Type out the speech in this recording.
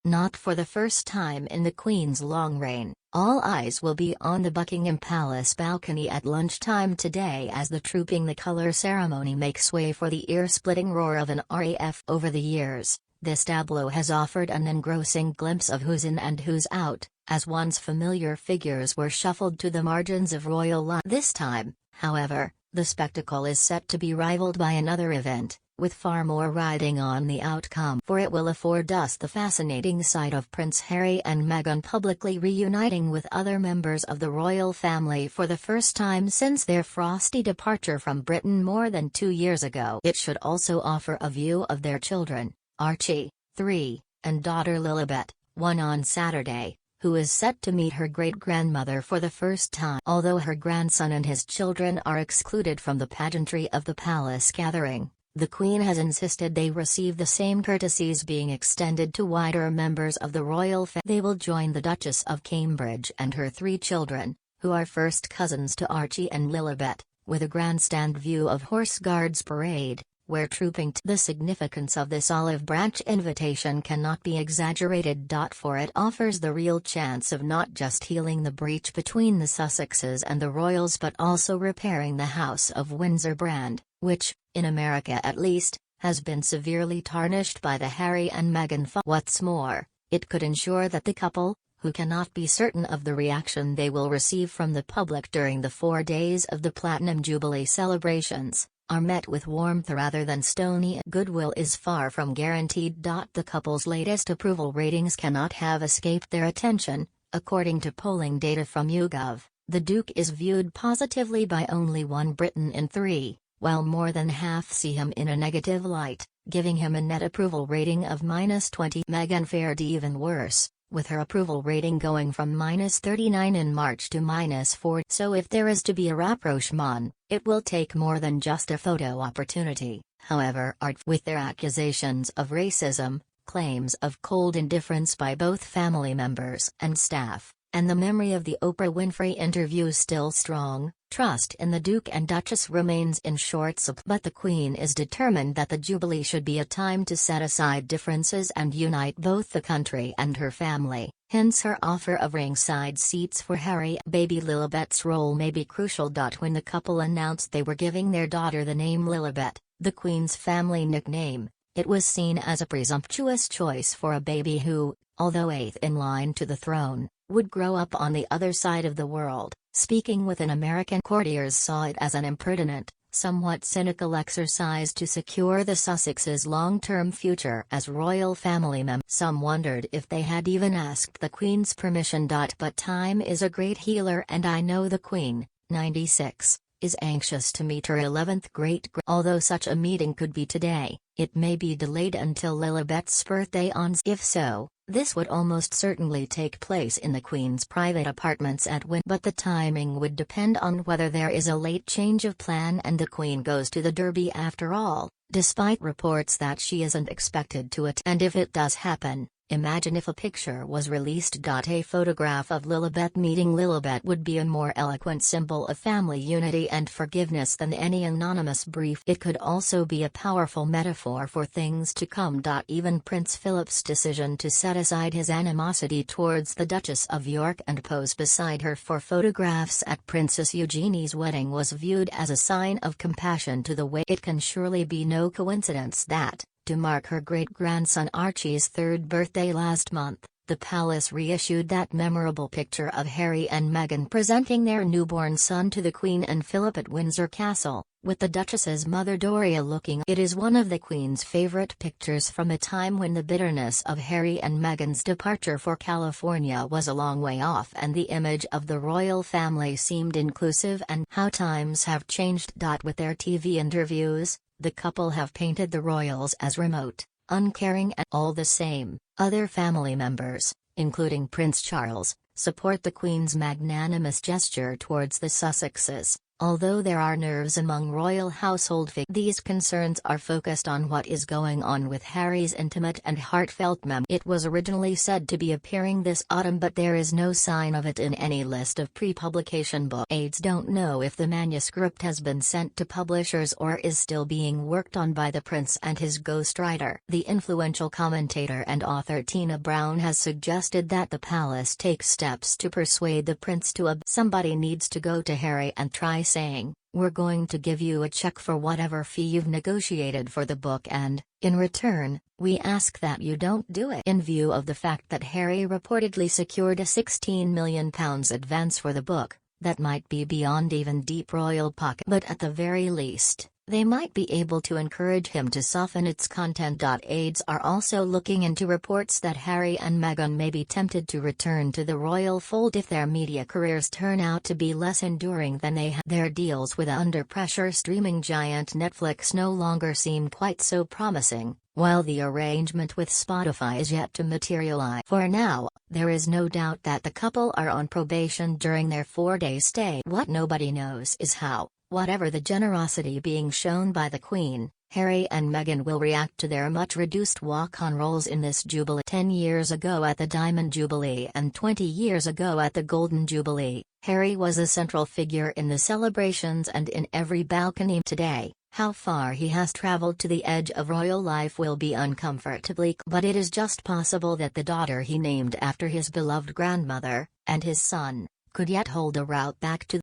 Not for the first time in the Queen's long reign, all eyes will be on the Buckingham Palace balcony at lunchtime today as the Trooping the Colour ceremony makes way for the ear-splitting roar of an RAF. Over the years, this tableau has offered an engrossing glimpse of who's in and who's out, as once familiar figures were shuffled to the margins of royal life. This time, however, the spectacle is set to be rivaled by another event, with far more riding on the outcome, for it will afford us the fascinating sight of Prince Harry and Meghan publicly reuniting with other members of the royal family for the first time since their frosty departure from Britain more than 2 years ago. It should also offer a view of their children, Archie, 3, and daughter Lilibet, 1 on Saturday, who is set to meet her great-grandmother for the first time. Although her grandson and his children are excluded from the pageantry of the palace gathering, the Queen has insisted they receive the same courtesies being extended to wider members of the royal family. They will join the Duchess of Cambridge and her 3 children, who are first cousins to Archie and Lilibet, with a grandstand view of Horse Guards Parade, where trooping the significance of this olive branch invitation cannot be exaggerated. For it offers the real chance of not just healing the breach between the Sussexes and the royals but also repairing the House of Windsor brand, which, in America at least, has been severely tarnished by the Harry and Meghan. What's more, it could ensure that the couple, who cannot be certain of the reaction they will receive from the public during the 4 days of the Platinum Jubilee celebrations, are met with warmth rather than stony. Goodwill is far from guaranteed. The couple's latest approval ratings cannot have escaped their attention. According to polling data from YouGov, the Duke is viewed positively by only 1 Briton in 3, while more than half see him in a negative light, giving him a net approval rating of -20. Meghan fared even worse, with her approval rating going from -39 in March to -4. So if there is to be a rapprochement, it will take more than just a photo opportunity. However, with their accusations of racism, claims of cold indifference by both family members and staff, and the memory of the Oprah Winfrey interview still strong, trust in the Duke and Duchess remains in short supply. But the Queen is determined that the Jubilee should be a time to set aside differences and unite both the country and her family, hence her offer of ringside seats for Harry. Baby Lilibet's role may be crucial. When the couple announced they were giving their daughter the name Lilibet, the Queen's family nickname, it was seen as a presumptuous choice for a baby who, although 8th in line to the throne, would grow up on the other side of the world. Speaking with an American, courtiers saw it as an impertinent, somewhat cynical exercise to secure the Sussexes' long-term future as royal family members. Some wondered if they had even asked the Queen's permission. But time is a great healer, and I know the Queen, 96, is anxious to meet her 11th although such a meeting could be today, it may be delayed until Lilibet's birthday on. If so, this would almost certainly take place in the Queen's private apartments at Windsor. But the timing would depend on whether there is a late change of plan and the Queen goes to the Derby after all, despite reports that she isn't expected to attend. And if it does happen, imagine if a picture was released. A photograph of Lilibet meeting Lilibet would be a more eloquent symbol of family unity and forgiveness than any anonymous brief. It could also be a powerful metaphor for things to come. Even Prince Philip's decision to set aside his animosity towards the Duchess of York and pose beside her for photographs at Princess Eugenie's wedding was viewed as a sign of compassion to the way. It can surely be no coincidence that, to mark her great-grandson Archie's 3rd birthday last month, the palace reissued that memorable picture of Harry and Meghan presenting their newborn son to the Queen and Philip at Windsor Castle, with the Duchess's mother Doria looking. It is one of the Queen's favourite pictures from a time when the bitterness of Harry and Meghan's departure for California was a long way off and the image of the royal family seemed inclusive. And how times have changed. With their TV interviews, the couple have painted the royals as remote, uncaring, and all the same, other family members, including Prince Charles, support the Queen's magnanimous gesture towards the Sussexes, Although there are nerves among royal household figures, these concerns are focused on what is going on with Harry's intimate and heartfelt memoir. It was originally said to be appearing this autumn, but there is no sign of it in any list of pre-publication book. Aides don't know if the manuscript has been sent to publishers or is still being worked on by the prince and his ghostwriter. The influential commentator and author Tina Brown has suggested that the palace take steps to persuade the prince to somebody needs to go to Harry and try saying, "We're going to give you a check for whatever fee you've negotiated for the book, and, in return, we ask that you don't do it." In view of the fact that Harry reportedly secured a £16 million advance for the book, that might be beyond even deep royal pocket. But at the very least, they might be able to encourage him to soften its content. Aides are also looking into reports that Harry and Meghan may be tempted to return to the royal fold if their media careers turn out to be less enduring than they have. Their deals with under-pressure streaming giant Netflix no longer seem quite so promising, while the arrangement with Spotify is yet to materialize. For now, there is no doubt that the couple are on probation during their 4-day stay. What nobody knows is how, whatever the generosity being shown by the Queen, Harry and Meghan will react to their much-reduced walk-on roles in this jubilee. 10 years ago at the Diamond Jubilee and 20 years ago at the Golden Jubilee, Harry was a central figure in the celebrations and in every balcony. Today, how far he has traveled to the edge of royal life will be uncomfortably clear. But it is just possible that the daughter he named after his beloved grandmother, and his son, could yet hold a route back to